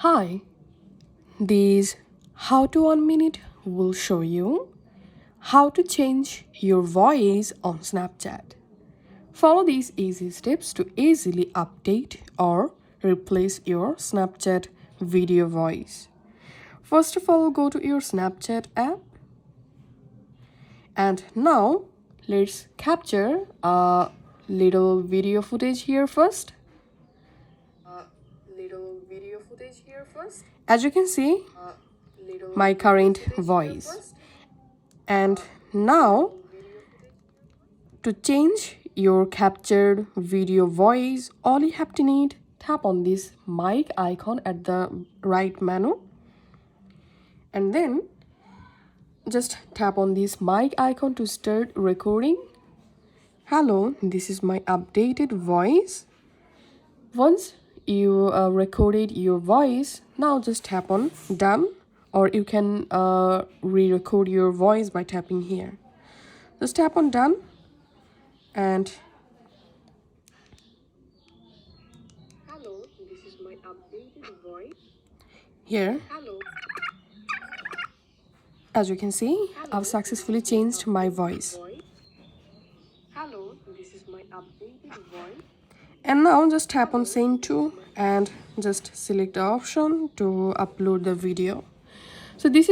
Hi, this How to 1 Minute will show you how to change your voice on Snapchat. Follow these easy steps to easily update or replace your Snapchat video voice. First of all, go to your Snapchat app and now let's capture a little video footage here first. As you can see, my current voice. And now to change your captured video voice, all you have to need, tap on this mic icon at the right menu and then just tap on this mic icon to start recording. Hello, this is my updated voice. Once you recorded your voice, now just tap on done, or you can re-record your voice by tapping here. Just tap on done and Hello, this is my updated voice. here, Hello. as you can see, I've successfully changed my voice. Hello, this is my updated voice. And now just tap on send to and just select the option to upload the video. So this is